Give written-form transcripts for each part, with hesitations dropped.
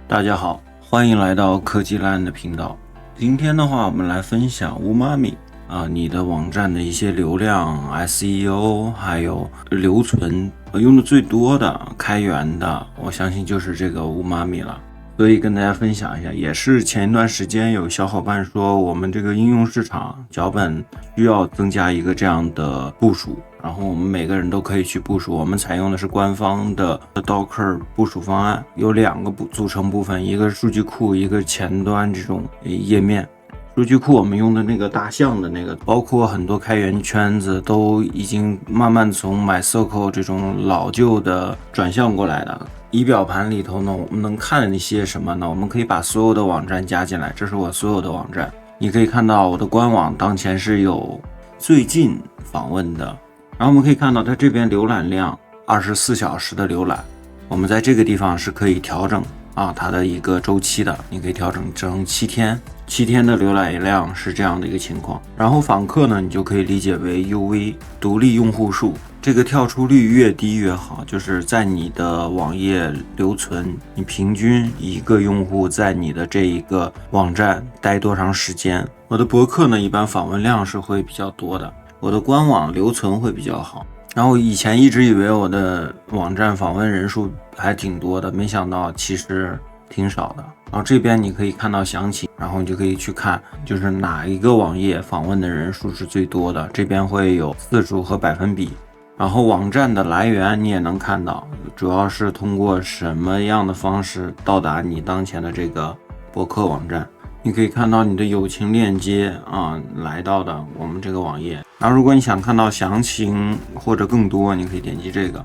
大家好，欢迎来到科技烂的频道。今天的话，我们来分享Umami你的网站的一些流量、SEO 还有留存用的最多的开源的，我相信就是这个Umami了。所以跟大家分享一下，也是前一段时间有小伙伴说我们这个应用市场脚本需要增加一个这样的部署，然后我们每个人都可以去部署。我们采用的是官方的 Docker 部署方案，有两个组成部分，一个是数据库，一个前端这种页面。数据库我们用的那个大象的那个，包括很多开源圈子都已经慢慢从 MySQL 这种老旧的转向过来的。仪表盘里头呢，我们能看一些什么呢？我们可以把所有的网站加进来，这是我所有的网站。你可以看到我的官网当前是有最近访问的，然后我们可以看到它这边浏览量24小时的浏览，我们在这个地方是可以调整它的一个周期的，你可以调整成7天的浏览量是这样的一个情况。然后访客呢，你就可以理解为 UV 独立用户数，这个跳出率越低越好，就是在你的网页留存，你平均一个用户在你的这一个网站待多长时间。我的博客呢，一般访问量是会比较多的，我的官网留存会比较好。然后以前一直以为我的网站访问人数还挺多的，没想到其实挺少的。然后这边你可以看到详情，然后你就可以去看就是哪一个网页访问的人数是最多的，这边会有次数和百分比。然后网站的来源你也能看到，主要是通过什么样的方式到达你当前的这个博客网站。你可以看到你的友情链接来到的我们这个网页。然后如果你想看到详情或者更多，你可以点击这个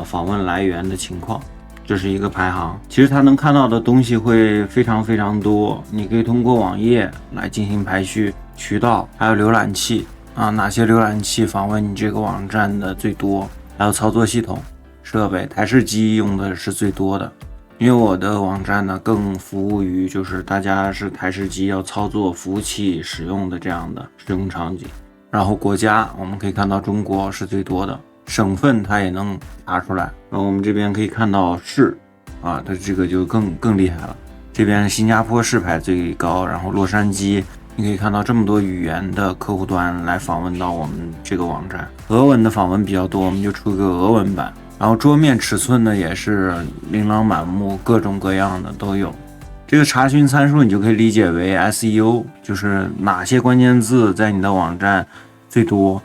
访问来源的情况，这是一个排行。其实它能看到的东西会非常多，你可以通过网页来进行排序，渠道还有浏览器哪些浏览器访问你这个网站的最多，还有操作系统设备，台式机用的是最多的。因为我的网站呢更服务于就是大家是台式机要操作服务器使用的这样的使用场景。然后国家我们可以看到中国是最多的，省份它也能查出来。然后我们这边可以看到市它这个就更厉害了，这边新加坡市排最高，然后洛杉矶，你可以看到这么多语言的客户端来访问到我们这个网站。俄文的访问比较多，我们就出个俄文版。然后桌面尺寸呢也是琳琅满目，各种各样的都有。这个查询参数你就可以理解为 SEO， 就是哪些关键字在你的网站最多，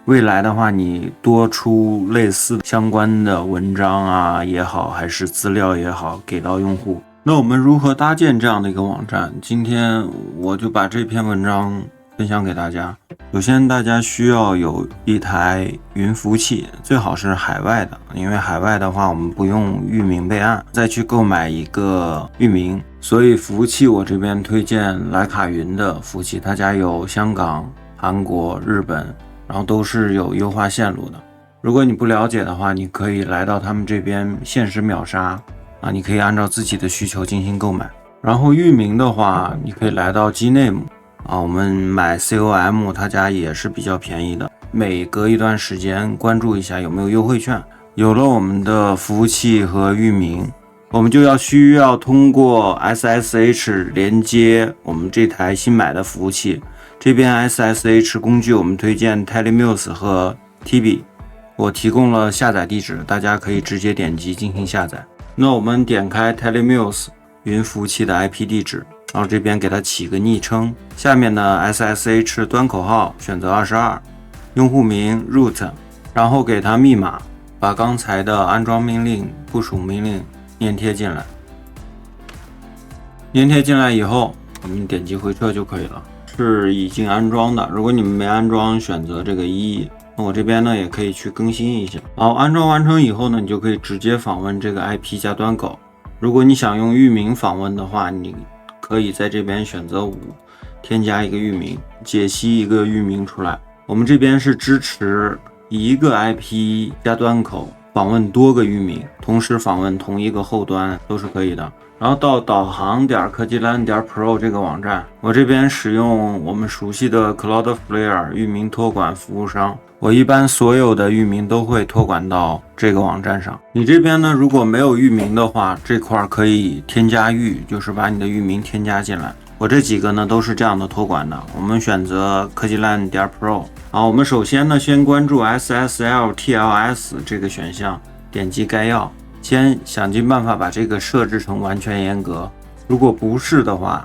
未来的话你多出类似相关的文章也好，还是资料也好给到用户。那我们如何搭建这样的一个网站？今天我就把这篇文章分享给大家。首先大家需要有一台云服务器，最好是海外的，因为海外的话我们不用域名备案，再去购买一个域名。所以服务器我这边推荐徕卡云的服务器，它家有香港、韩国、日本，然后都是有优化线路的。如果你不了解的话，你可以来到他们这边限时秒杀你可以按照自己的需求进行购买。然后域名的话，你可以来到 Gname我们买 COM 它家也是比较便宜的，每隔一段时间关注一下有没有优惠券。有了我们的服务器和域名，我们就需要通过 SSH 连接我们这台新买的服务器。这边 SSH 工具我们推荐 Telemuse 和 TB， 我提供了下载地址，大家可以直接点击进行下载。那我们点开 Telemuse 云服务器的 IP 地址，然后这边给它起个昵称，下面呢 SSH 端口号选择22，用户名 root， 然后给它密码，把刚才的安装命令、部署命令粘贴进来。粘贴进来以后，我们点击回撤就可以了。是已经安装的，如果你们没安装，选择这个1。那我这边呢也可以去更新一下。好，安装完成以后呢，你就可以直接访问这个 IP 加端口。如果你想用域名访问的话，你可以在这边选择5，添加一个域名，解析一个域名出来。我们这边是支持一个 IP 加端口访问多个域名，同时访问同一个后端都是可以的。然后到导航点科技蓝点 Pro 这个网站，我这边使用我们熟悉的 Cloudflare 域名托管服务商，我一般所有的域名都会托管到这个网站上。你这边呢，如果没有域名的话，这块可以添加域，就是把你的域名添加进来。我这几个呢都是这样的托管的，我们选择科技蓝点 Pro。好，我们首先呢先关注 SSL TLS 这个选项，点击概要。先想尽办法把这个设置成完全严格，如果不是的话，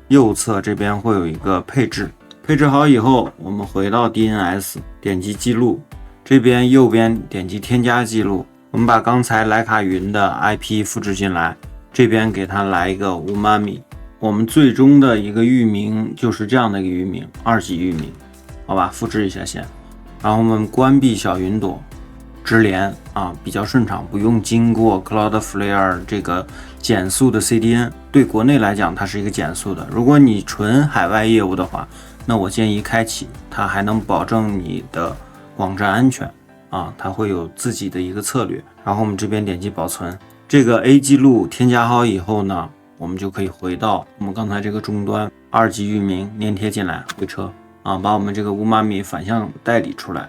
右侧这边会有一个配置，配置好以后，我们回到 DNS， 点击记录，这边右边点击添加记录，我们把刚才莱卡云的 IP 复制进来，这边给它来一个umami，我们最终的一个域名就是这样的一个域名，2级域名，好吧，复制一下先，然后我们关闭小云朵。直连啊，比较顺畅，不用经过 Cloudflare 这个减速的 CDN。对国内来讲，它是一个减速的。如果你纯海外业务的话，那我建议开启，它还能保证你的网站安全啊，它会有自己的一个策略。然后我们这边点击保存，这个 A 记录添加好以后呢，我们就可以回到我们刚才这个终端2级域名粘贴进来，回车啊，把我们这个umami反向代理出来。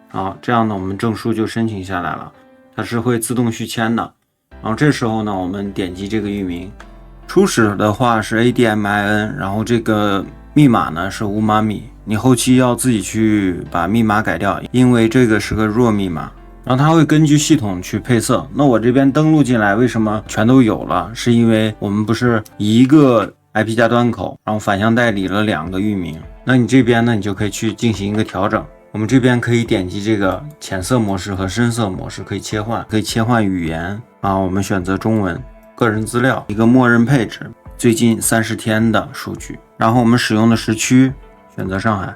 好，这样呢，我们证书就申请下来了，它是会自动续签的。然后这时候呢，我们点击这个域名，初始的话是 ADMIN， 然后这个密码呢是umami，你后期要自己去把密码改掉，因为这个是个弱密码。然后它会根据系统去配色。那我这边登录进来，为什么全都有了？是因为我们不是一个 IP 加端口，然后反向代理了2个域名。那你这边呢，你就可以去进行一个调整。我们这边可以点击这个浅色模式和深色模式，可以切换语言啊。我们选择中文，个人资料一个默认配置，最近30天的数据。然后我们使用的时区选择上海，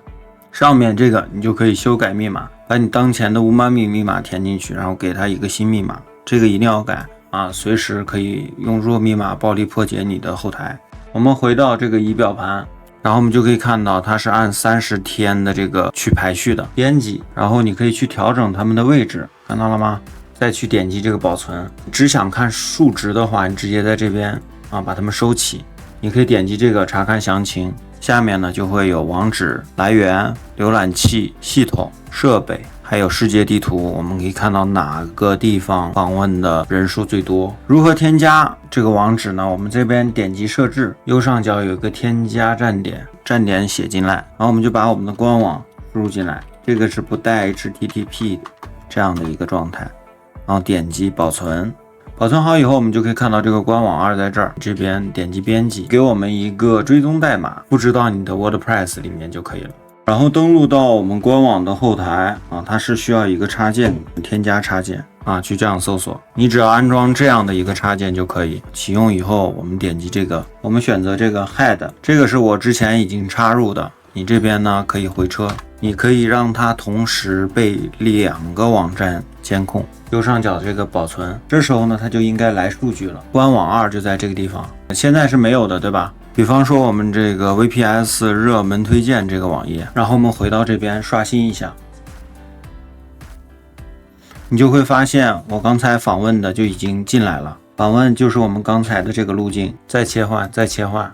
上面这个你就可以修改密码，把你当前的umami密码填进去，然后给它一个新密码，这个一定要改啊，随时可以用弱密码暴力破解你的后台。我们回到这个仪表盘。然后我们就可以看到它是按30天的这个去排序的编辑，然后你可以去调整它们的位置，看到了吗？再去点击这个保存。只想看数值的话，你直接在这边啊把它们收起。你可以点击这个查看详情，下面呢就会有网址、来源、浏览器、系统、设备，还有世界地图。我们可以看到哪个地方访问的人数最多。如何添加这个网址呢？我们这边点击设置，右上角有一个添加站点，站点写进来，然后我们就把我们的官网输入进来，这个是不带 HTTP 这样的一个状态，然后点击保存。保存好以后，我们就可以看到这个官网2在这儿，这边点击编辑，给我们一个追踪代码，复制到你的 WordPress 里面就可以了。然后登录到我们官网的后台啊，它是需要一个插件，添加插件啊，去这样搜索，你只要安装这样的一个插件就可以。启用以后，我们点击这个，我们选择这个 head， 这个是我之前已经插入的，你这边呢可以回车，你可以让它同时被2个网站监控。右上角这个保存，这时候呢它就应该来数据了。官网2就在这个地方，现在是没有的，对吧？比方说我们这个 VPS 热门推荐这个网页，然后我们回到这边刷新一下，你就会发现我刚才访问的就已经进来了。访问就是我们刚才的这个路径，再切换，再切换，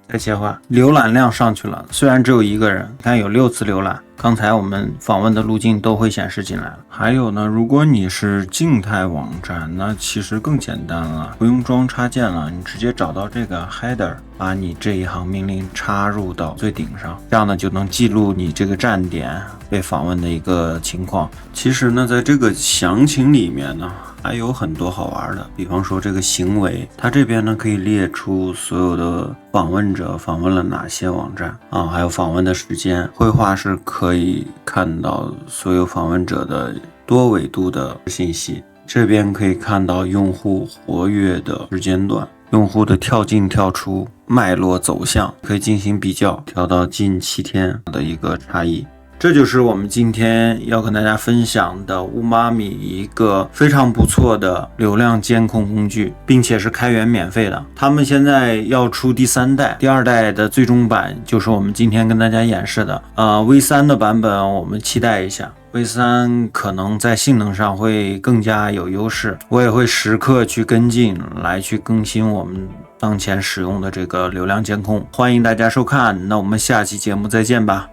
再切换，浏览量上去了。虽然只有1个人，看有6次浏览，刚才我们访问的路径都会显示进来了。还有呢，如果你是静态网站，那其实更简单了，不用装插件了，你直接找到这个 header， 把你这一行命令插入到最顶上，这样呢就能记录你这个站点被访问的一个情况。其实呢，在这个详情里面呢，还有很多好玩的，比方说这个行为，它这边呢可以列出所有的访问者访问了哪些网站啊，还有访问的时间。绘画是可以看到所有访问者的多维度的信息，这边可以看到用户活跃的时间段，用户的跳进跳出脉络走向，可以进行比较，调到近7天的一个差异。这就是我们今天要跟大家分享的umami，一个非常不错的流量监控工具，并且是开源免费的。他们现在要出第3代，第2代的最终版就是我们今天跟大家演示的V3的版本，我们期待一下。V3可能在性能上会更加有优势，我也会时刻去跟进，来去更新我们当前使用的这个流量监控。欢迎大家收看，那我们下期节目再见吧，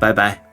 拜拜。